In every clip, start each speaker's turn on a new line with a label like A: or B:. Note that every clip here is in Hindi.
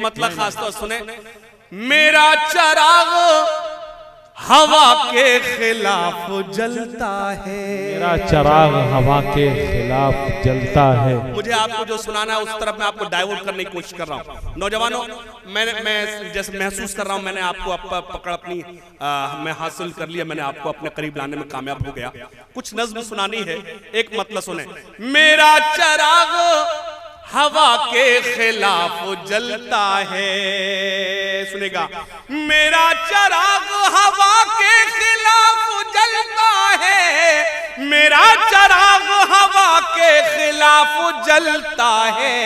A: मतलब खास तौर सुने, मेरा चराग हवा के खिलाफ जलता है,
B: मेरा चराग हवा के खिलाफ जलता है।
A: मुझे आपको जो सुनाना है उस तरफ मैं आपको डाइवर्ट करने की कोशिश कर रहा हूँ। नौजवानों, मैं जैसे महसूस कर रहा हूँ मैंने आपको पकड़ अपनी मैं हासिल कर लिया, मैंने आपको अपने करीब लाने में कामयाब हो गया। कुछ नज्म सुनानी है, एक मतलब सुने। मेरा चराग हवा के खिलाफ जलता है, सुनेगा, मेरा चराग हवा के खिलाफ जलता है, मेरा चराग हवा के खिलाफ जलता है,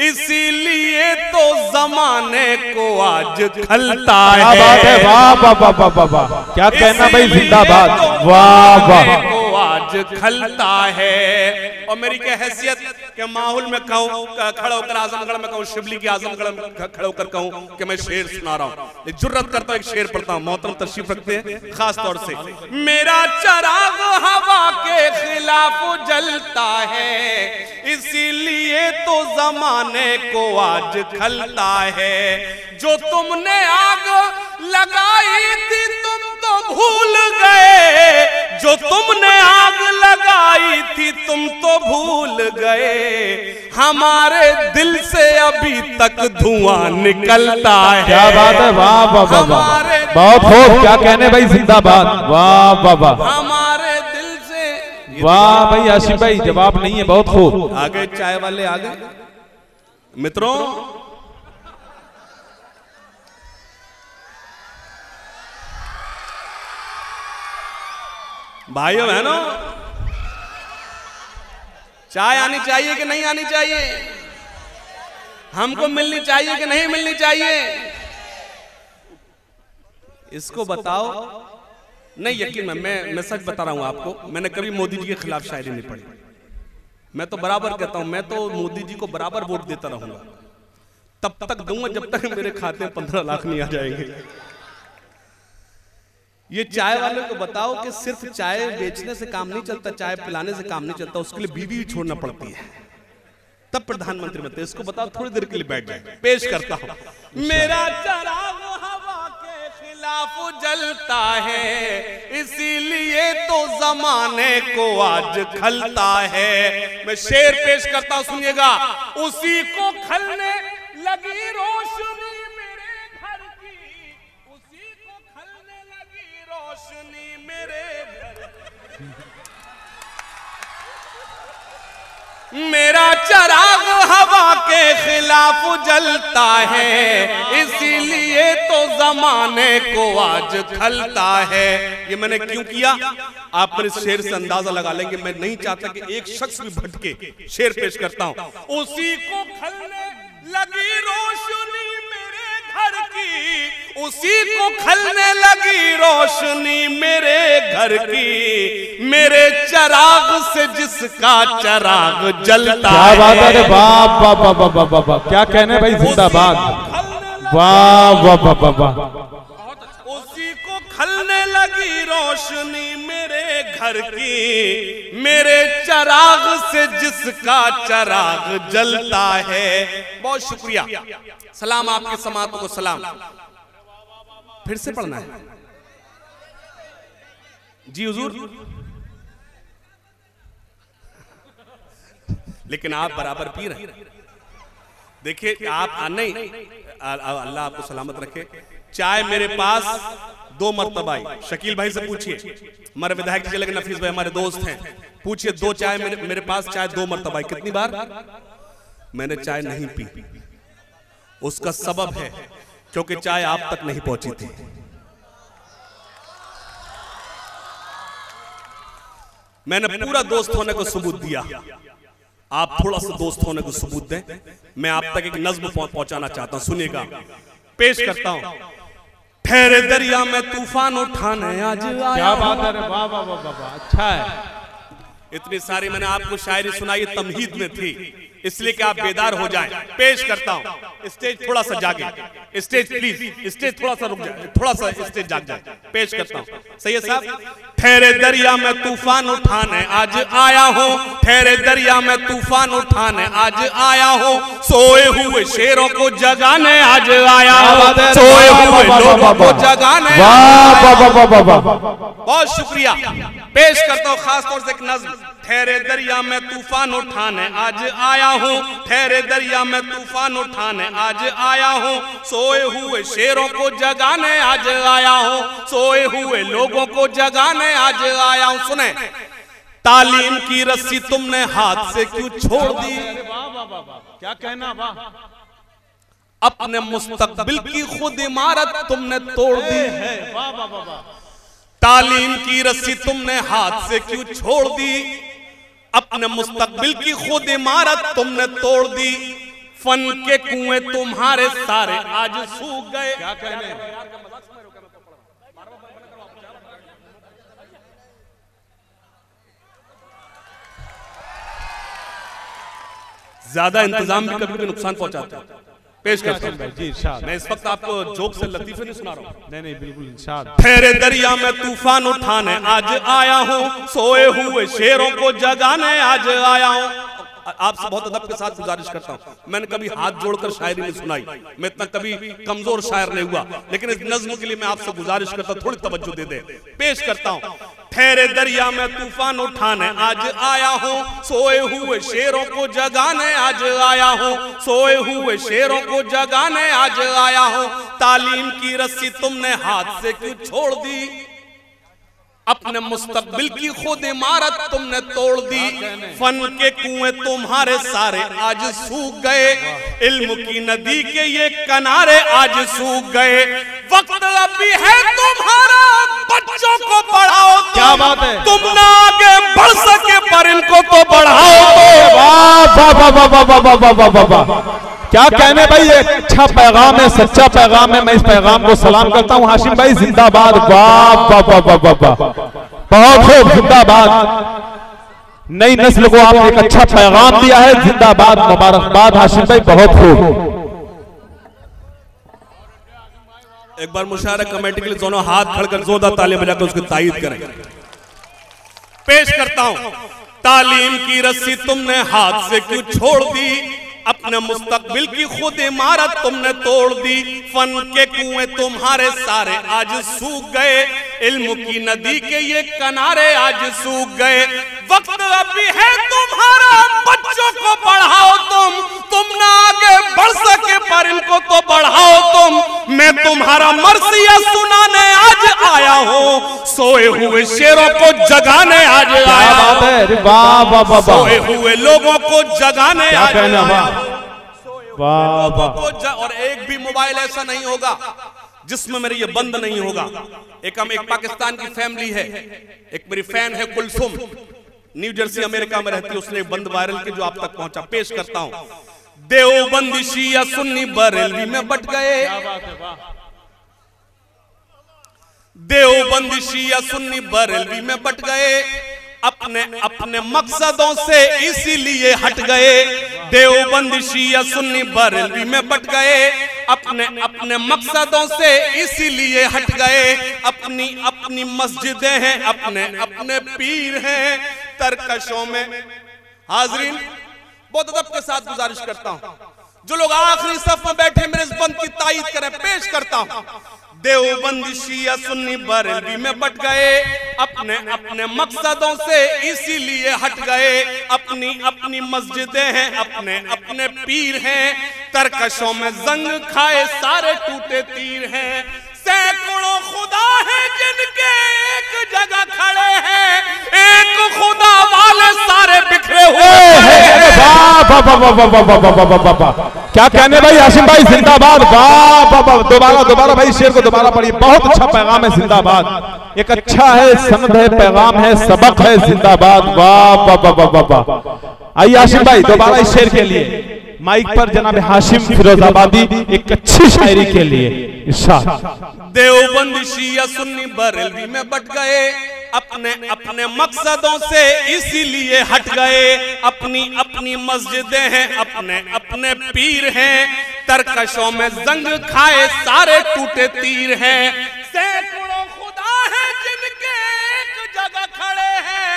A: इसीलिए तो जमाने को आज खलता है।
B: क्या बात है, वाह वाह वाह वाह वाह, क्या कहना भाई, जिंदाबाद, वाह वाह,
A: को आज खलता है। और मेरी क्या हैसियत कि माहौल में कहूँ, खड़ा होकर आजमगढ़ में कहूँ, शिवली की आजमगढ़ में खड़ा होकर कहूँ कि मैं शेर सुना रहा हूँ, जुर्रत करता हूँ, एक शेर पढ़ता हूँ। मोहतरम तशरीफ रखते हैं खास तौर से। मेरा चराग हवा के खिलाफ जलता है, इसीलिए तो जमाने को आज खलता है। जो तुमने आग लगाई थी तुम तो भूल गए, जो तुमने आग लगाई थी तुम तो भूल गए, हमारे दिल से अभी तक धुआं निकलता है।
B: क्या बात है, वाह वाह वाह वाह, बहुत खूब, क्या कहने भाई, जिंदाबाद, वाह वाह वाह,
A: हमारे दिल से।
B: वाह भाई आशिफ भाई, जवाब नहीं है, बहुत खूब।
A: आगे चाय वाले आगे, मित्रों भाइयों बहनों, चाय आनी चाहिए कि नहीं आनी चाहिए? हमको मिलनी चाहिए कि नहीं मिलनी चाहिए? इसको बताओ। नहीं यकीन मैं सच बता रहा हूं आपको, मैंने कभी मोदी जी के खिलाफ शायरी नहीं पढ़ी। मैं तो बराबर कहता हूं, मैं तो मोदी जी को बराबर वोट देता रहूंगा, तब तक दूंगा जब तक मेरे खाते में 15 लाख नहीं आ जाएंगे। ये चाय वाले को बताओ कि सिर्फ चाय बेचने से काम नहीं चलता, चाय पिलाने से काम नहीं चलता, उसके लिए बीवी भी छोड़ना पड़ती है, तब प्रधानमंत्री बनते। इसको बताओ, थोड़ी देर के लिए बैठ जाए, पेश करता हूं। मेरा चराग हवा के खिलाफ जलता है, इसीलिए तो जमाने को आज खलता है। मैं शेर पेश करता हूं, सुनिएगा। उसी को खलने लगी रोशनी मेरे घर, मेरा चराग हवा के खिलाफ जलता है, इसीलिए तो जमाने को आज खलता है। ये मैंने क्यों किया, आप मेरे शेर से अंदाजा लगा लेंगे। मैं नहीं चाहता कि एक शख्स भी भटके, शेर पेश करता हूं। उसी को खलने लगी रोशनी मेरे घर की, उसी को खलने लगी रोशनी मेरे घर की, मेरे चराग से जिसका चराग जलता है।
B: क्या बात है, वाह वाह वाह वाह वाह वाह, क्या कहने भाई, जिंदाबाद, वाह वाह वाह वाह वाह।
A: उसी को खलने लगी रोशनी मेरे घर की, मेरे चराग से जिसका चराग जलता है। बहुत शुक्रिया, सलाम आपके समात को सलाम। फिर से पढ़ना है जी हुजूर, लेकिन आप बराबर पी रहे। देखिए आप नहीं, अल्लाह आपको सलामत रखे। चाय मेरे पास 2 मरतबा आई। शकील भाई से पूछिए, हमारे विधायक जी लगे, नफीस भाई हमारे दोस्त हैं, पूछिए 2 चाय मेरे पास चाय 2 मरतबा आई। कितनी बार मैंने चाय नहीं पी? उसका सबब है क्योंकि चाय आप तक नहीं पहुंची थी। मैंने पूरा दोस्त होने को सबूत दिया, आप थोड़ा सा दोस्त होने को सबूत दें। मैं आप तक एक नज्म पहुंचाना चाहता हूं, सुनिएगा, पेश करता हूं। ठहरे दरिया में तूफान उठाने आज आया।
B: क्या बात है, वाह वाह वाह वाह, अच्छा है।
A: इतनी सारी मैंने आपको शायरी सुनाई, तमहीद में थी। इसलिए कि आप बेदार हो जाएं। पेश करता हूं, स्टेज थोड़ा सा जागे, स्टेज प्लीज, स्टेज थोड़ा सा रुक जाए, थोड़ा सा स्टेज जाग जाए। पेश करता हूं सैयद साहब। ठहरे दरिया में तूफान उठाने आज आया हूं, ठहरे दरिया में तूफान उठाने आज आया हूं, सोए हुए शेरों को जगाने आज आया हूं, सोए हुए लोगों को जगाने। बहुत शुक्रिया। पेश करता हूं खास तौर से एक नज़्म। ठहरे दरिया में तूफान उठाने आज आया हूं, ठहरे दरिया में तूफान उठाने आज आया हूं, सोए हुए शेरों को जगाने आज आया हूं, सोए हुए लोगों को जगाने आज आया हूं। सुने, तालीम की रस्सी तुमने हाथ से क्यों छोड़ दी,
B: क्या कहना, वाह।
A: अपने मुस्तकबिल की खुद इमारत तुमने तोड़ दी है, तालीम की रस्सी तुमने हाथ से क्यों छोड़ दी, अपने मुस्तकबिल की खुद इमारत तुमने तोड़ दी, फन के कुएं तुम्हारे सारे आज सूख गए।
B: क्या कहने,
A: ज्यादा इंतजाम भी कभी कभी नुकसान पहुंचाता है। पेश करता हूं
B: जी इरशाद।
A: मैं इस वक्त आपको जोक से लतीफे नहीं सुना रहा हूं।
B: नहीं बिल्कुल इरशाद।
A: ठहरे दरिया में तूफान उठाने आज आया हूं, सोए हुए शेरों को जगाने आज आया हूं। आपसे बहुत अदब के साथ गुजारिश करता हूं, मैंने कभी हाथ जोड़कर शायरी नहीं सुनाई, मैं इतना कभी कमजोर शायर नहीं हुआ, लेकिन इस नज्म के लिए मैं आपसे गुजारिश करता हूं थोड़ी तवज्जो दे दे। पेश करता हूं, ठहरे दरिया में तूफान उठाने आज आया हूं, सोए हुए शेरों को जगाने आज आया हूं, सोए हुए शेरों को जगाने आज आया हूं, तालीम की रस्सी तुमने हाथ से क्यों छोड़ दी, अपने मुस्तकबिल की खुद इमारत तुमने तोड़ दी, फन के कुएं तुम्हारे सारे आज सूख गए, इल्म की नदी के ये किनारे आज सूख गए, वक्त अभी है तुम्हारा बच्चों को पढ़ाओ।
B: क्या बात है,
A: तुम ना आगे बढ़ सके पर इनको तो बढ़ाओ।
B: वाह वाह वाह वाह वाह वाह वाह वाह वाह, क्या कहने भाई, ये अच्छा पैगाम है, सच्चा पैगाम है। मैं इस पैगाम को सलाम करता हूँ। हाशिम भाई जिंदाबाद, वाह वाह वाह वाह वाह वाह, बहुत खूब, जिंदाबाद। नई नस्ल को आपने एक अच्छा पैगाम दिया है, जिंदाबाद, मुबारकबाद हाशिम भाई, बहुत खूब।
A: एक बार मुशायरा कमेटी के लिए दोनों हाथ खड़कर जोरदार ताली बजाकर उसकी तायीद करें। पेश करता हूं, तालीम की रस्सी तुमने हाथ से क्यों छोड़ दी, अपने मुस्तकबिल की खुद इमारत तुमने तोड़ दी, फन के कुएं तुम्हारे सारे आज सूख गए, इल्म की नदी के ये किनारे आज सूख गए, वक्त अभी है तुम्हारा बच्चों को पढ़ाओ। तुम ना आगे बढ़ सके पर इनको तो बढ़ाओ तुम, मैं तुम्हारा मर्सिया सुनाने आज आया हूँ, सोए हुए शेरों को जगाने आज आया हूँ,
B: वाह वाह वाह,
A: सोए हुए लोगों को जगाने आज आया हूँ।
B: वाह वाह।
A: और एक भी मोबाइल ऐसा नहीं होगा जिसमें मेरे ये बंद नहीं होगा। एक पाकिस्तान की फैमिली है, एक मेरी फैन है कुलसुम, न्यू जर्सी अमेरिका में रहती है, उसने बंद वायरल की जो आप तक पहुंचा। पेश करता हूं, देवबंदी शिया सुन्नी बरेलवी में बट गए, देवबंदी शिया सुन्नी बरेलवी में बट गए, अपने अपने मकसदों से इसीलिए हट गए, देवबंदी शिया सुन्नी बरेलवी में बट गए, अपने अपने मकसदों से इसीलिए हट गए, अपनी अपनी मस्जिदें हैं, अपने अपने पीर हैं, तरकशों में। हाजरीन, बहुत अदब के साथ गुजारिश करता हूं, जो लोग आखिरी सफ में बैठे मेरे इस बंद की तायीद करें। पेश करता हूं, देवबंदी शिया सुन्नी बरेलवी में बट गए, अपने अपने मकसदों से इसीलिए हट गए, अपनी अपनी मस्जिदें हैं, अपने अपने पीर हैं, तरकशों में जंग खाए सारे टूटे तीर हैं, सैकड़ों खुदा हैं जिनके एक जगह खड़े हैं, एक खुदा वाले सारे बिखरे हुए हैं।
B: वाह वाह वाह वाह वाह वाह वाह वाह वाह वाह, क्या कहने भाई हाशिम भाई, जिंदाबाद, वाह वाह वाह। दोबारा दोबारा भाई शेर को दोबारा पढ़िए, बहुत अच्छा पैगाम है, जिंदाबाद। एक अच्छा है, सनद है, पैगाम है, सबक है, जिंदाबाद, वाह वाह वाह वाह वाह। आइए हाशिम भाई दोबारा इस शेर के लिए माइक पर जनाब हाशिम फिरोजाबादी एक अच्छी शायरी के लिए इरशाद।
A: देवबंदी शिया सुन्नी बरेलवी में बट गए, अपने अपने मकसदों से इसीलिए हट गए। अपनी अपनी मस्जिदें हैं, अपने अपने पीर हैं, तरकशों में जंग खाए सारे टूटे तीर हैं। सैकड़ों खुदा हैं जिनके एक जगह खड़े हैं,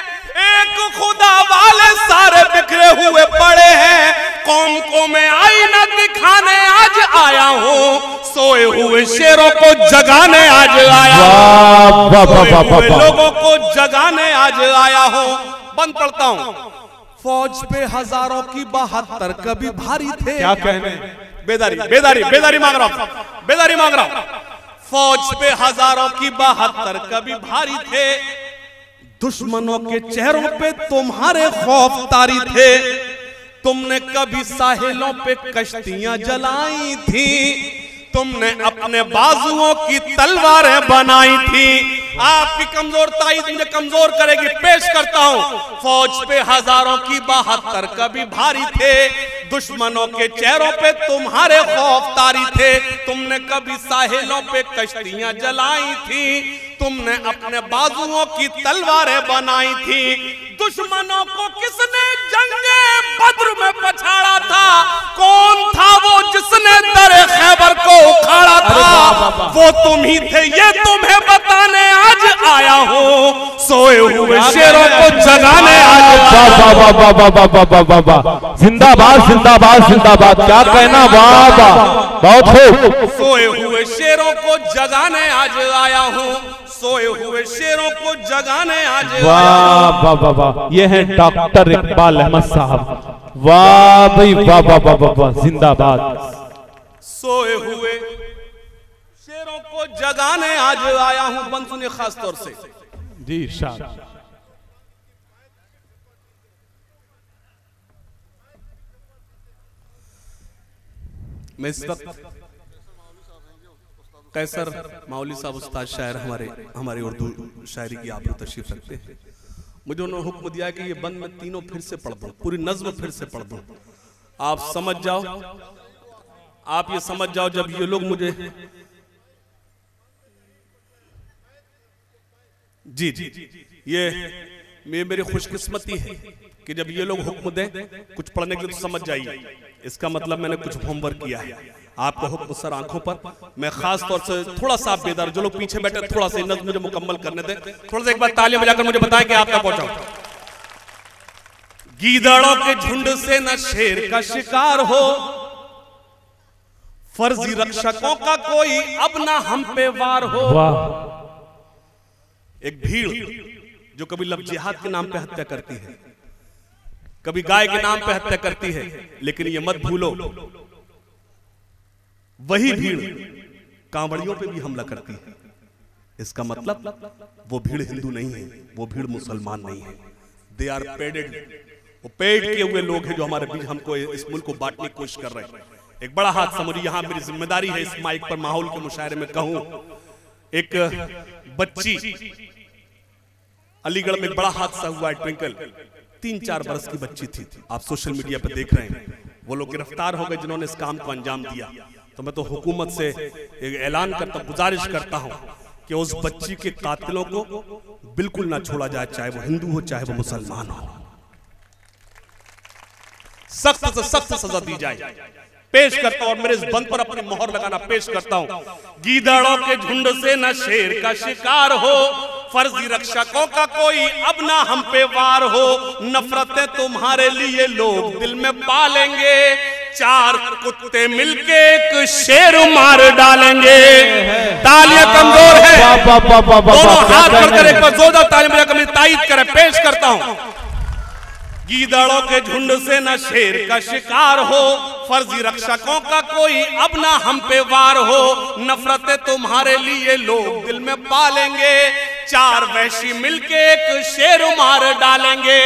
A: एक खुदा वाले सारे बिखरे हुए पड़े हैं। कौम को मैं आईना दिखाने आज आया हूँ, सोए हुए शेरों को जगाने आज आया हूँ, सोए हुए लोगों को जगाने आज आया हूँ। बंद पढ़ता हूँ। फौज पे हजारों की 72 कभी भारी थे।
B: क्या कहने,
A: बेदारी बेदारी बेदारी मांग रहा हूँ, बेदारी मांग रहा हूँ। फौज पे हजारों की 72 कभी भारी थे, दुश्मनों के चेहरों पे तुम्हारे खौफ तारी थे। तुमने कभी साहिलों पे कश्तियां जलाई थी, तुमने अपने बाजुओं की तलवारें बनाई थी। आपकी कमजोर ताईद मुझे कमजोर करेगी, पेश करता हूं। फौज पे हजारों की 72 कभी भारी थे, दुश्मनों के चेहरों पे तुम्हारे खौफ तारी थे। तुमने कभी साहिलों पे कश्तियां जलाई थी, तुमने अपने बाजुओं की तलवारें बनाई थी। दुश्मनों को किसने जंगे बद्र में पछाड़ा था? कौन था वो जिसने दरे खैबर को उखाड़ा था? वो तुम ही थे, ये तुम्हें बताने आज आया हूँ, सोए हुए शेरों को जगाने आज
B: आया। जिंदाबाद जिंदाबाद जिंदाबाद, क्या कहना, वाह वाह, बहुत खूब।
A: सोए हुए शेरों को जगाने आज आया हूँ, सोए हुए शेरों को जगाने आज।
B: वाह वाह वाह वाह, ये है डॉक्टर इकबाल अहमद साहब, वाह भाई वाह वाह वाह वाह वाह, जिंदाबाद।
A: सोए हुए शेरों को जगाने आज आया हूं। बंद सुनिए खास तौर से
B: जी शाबाश।
A: मैं इस वक्त कैसर मौलवी साहब उस्ताद शायर हमारी उर्दू शायरी की आप तशरीफ रखते हैं। मुझे उन्होंने हुक्म दिया कि ये बंद मैं तीनों फिर से पढ़ दूं, पूरी नज्म फिर से पढ़ दूं। आप समझ जाओ, आप ये समझ जाओ, जब ये लोग मुझे जी ये मेरी खुशकिस्मती है कि जब ये लोग हुक्म दें कुछ पढ़ने के लिए तो समझ जाइए, इसका मतलब मैंने कुछ होमवर्क किया है। आपका हुक्म सर आंखों पर। मैं खास तौर से थोड़ा सा बेदार, जो लोग पीछे बैठे थोड़ा सा नज़्म मुझे मुकम्मल करने दें। थोड़ा सा एक बार तालियां बजाकर मुझे बताएं कि आप क्या पहुंचा। गीदड़ों के झुंड से न शेर का शिकार हो, फर्जी रक्षकों का कोई अब ना हम पे वार हो। एक भीड़ जो कभी लव जिहाद के नाम पे हत्या करती है, कभी गाय के नाम पे हत्या करती है, लेकिन ये मत भूलो वही भीड़ कांवड़ियों पे भी हमला करती है। इसका मतलब वो भीड़ हिंदू नहीं है, वो भीड़ मुसलमान नहीं है। दे आर पेडेड, वो पेड किए हुए लोग हैं जो हमारे बीच हमको इस मुल्क को बांटने की कोशिश कर रहे हैं। एक बड़ा हादसा, मुझे यहाँ मेरी जिम्मेदारी है इस माइक पर माहौल के मुशायरे में कहूं। एक बच्ची अलीगढ़ में एक बड़ा हादसा हुआ है, ट्विंकल 3-4 बरस की बच्ची थी। आप सोशल मीडिया पर देख रहे हैं, वो लोग गिरफ्तार हो गए जिन्होंने इस काम को अंजाम दिया। तो मैं तो हुकूमत से एक ऐलान करता, गुजारिश करता हूं कि उस बच्ची के कातिलों को बिल्कुल ना छोड़ा जाए, चाहे वो हिंदू हो चाहे वो मुसलमान हो। सख्त से सख्त सजा दी जाए। पेश करता हूं और मेरे इस बंद पर अपनी मोहर लगाना पेश करता हूं। गीदड़ों के झुंड से न शेर का शिकार हो, फर्जी रक्षकों का कोई अब ना हम पे वार हो। नफरतें तुम्हारे लिए लोग दिल में पालेंगे, 4 कुत्ते मिलके एक शेर मार डालेंगे। तालियां कमजोर है, दोनों हाथ बढ़कर एक बार जोरदार तालियां बजाकर मेरी ताईद करें। पेश करता हूं। गीदड़ों के झुंड से न शेर का शिकार हो, फर्जी रक्षकों का कोई अब ना हम पे वार हो। नफरतें तुम्हारे लिए लोग दिल में पालेंगे, 4 वैशी मिलके एक शेर मार डालेंगे।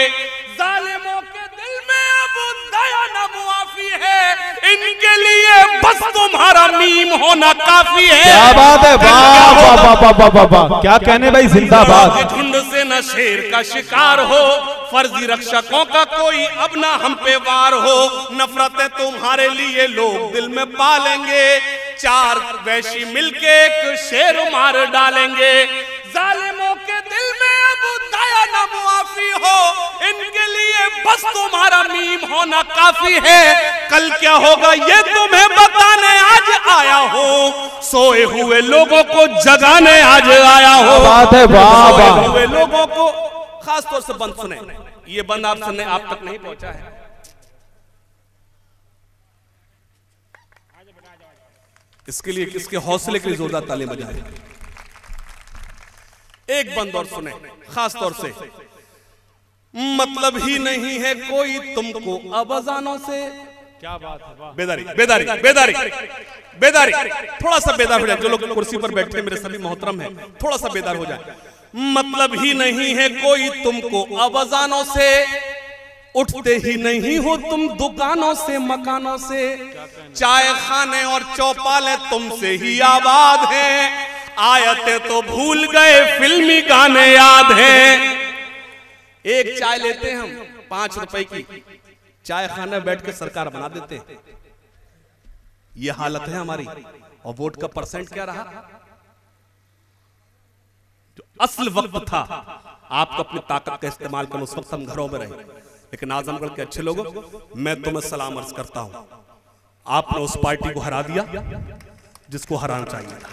A: जालिमों के दिल में अब दया न मुआफी है, इनके लिए बस तुम्हारा मीम होना काफी है।
B: क्या बात है, वाह वाह वाह वाह वाह वाह, क्या कहने भाई, जिंदाबाद।
A: झुंड से न शेर का शिकार हो, फर्जी रक्षकों का कोई अब ना हम पे वार हो। नफरतें तुम्हारे लिए लोग दिल में पालेंगे, 4 वैशी मिलके एक शेर मार डालेंगे। जालिमों के दिल में अब तुम्हारा मीम होना काफी है। कल क्या होगा ये तुम्हें बताने आज आया हूँ। सोए हुए लोगों को जगाने आज आया हूँ।
B: बात है, वाह वाह।
A: सोए हुए लोगों को, खास तौर से बंद सुने, ये बंद आप सुनने आप तक नहीं पहुंचा है। इसके लिए, किसके हौसले के लिए जोरदार ताली बजाएं। एक बंद और सुने खास तौर से। मतलब ही नहीं है कोई तुमको अबजानों से। क्या बात है, बेदारी बेदारी बेदारी बेदारी। थोड़ा सा बेदार हो जाए जो लोग कुर्सी पर बैठे मेरे सभी मोहतरम हैं, थोड़ा सा बेदार हो जाए। मतलब ही नहीं है कोई तुमको अबजानों से, उठते ही नहीं हो तुम दुकानों से मकानों से, चाय खाने और चौपाले तुमसे ही आबाद हैं, आयतें तो भूल गए फिल्मी गाने याद हैं। एक चाय लेते हैं हम 5 रुपए की, चाय खाने बैठ के सरकार बना देते हैं। ये हालत है हमारी। और वोट का परसेंट क्या रहा? जो असल वक्त था आपको अपनी ताकत का इस्तेमाल करना, उस वक्त हम घरों में रहे। लेकिन आजमगढ़ के अच्छे लोगों, मैं तुम्हें सलाम अर्ज करता हूं, आपने उस पार्टी को हरा दिया जिसको हराना चाहिए था।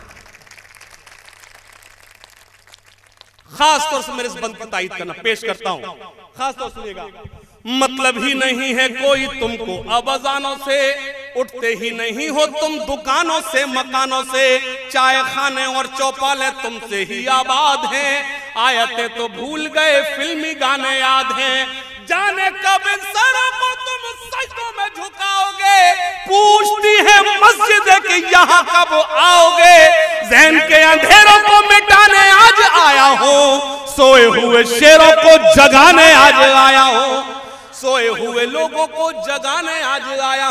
A: खास तौर से मेरे इस बंद की तायीद करना पेश करता हूं, खास तौर से सुनिएगा। मतलब ही नहीं है कोई तुमको अबजानों से, उठते ही नहीं हो तुम दुकानों से मकानों से, चाय खाने और चौपाले तुमसे ही आबाद हैं, आयतें तो भूल गए फिल्मी गाने याद हैं। जाने कब इन सरों को तुम सजदों में झुकाओगे, पूछती है मस्जिद कि यहाँ कब आओगे, ज़हन के अंधेरों को मिटाने आज आया हूँ, सोए हुए शेरों को जगाने आज आया हूँ, सोए हुए लोगों को जगाने आज आया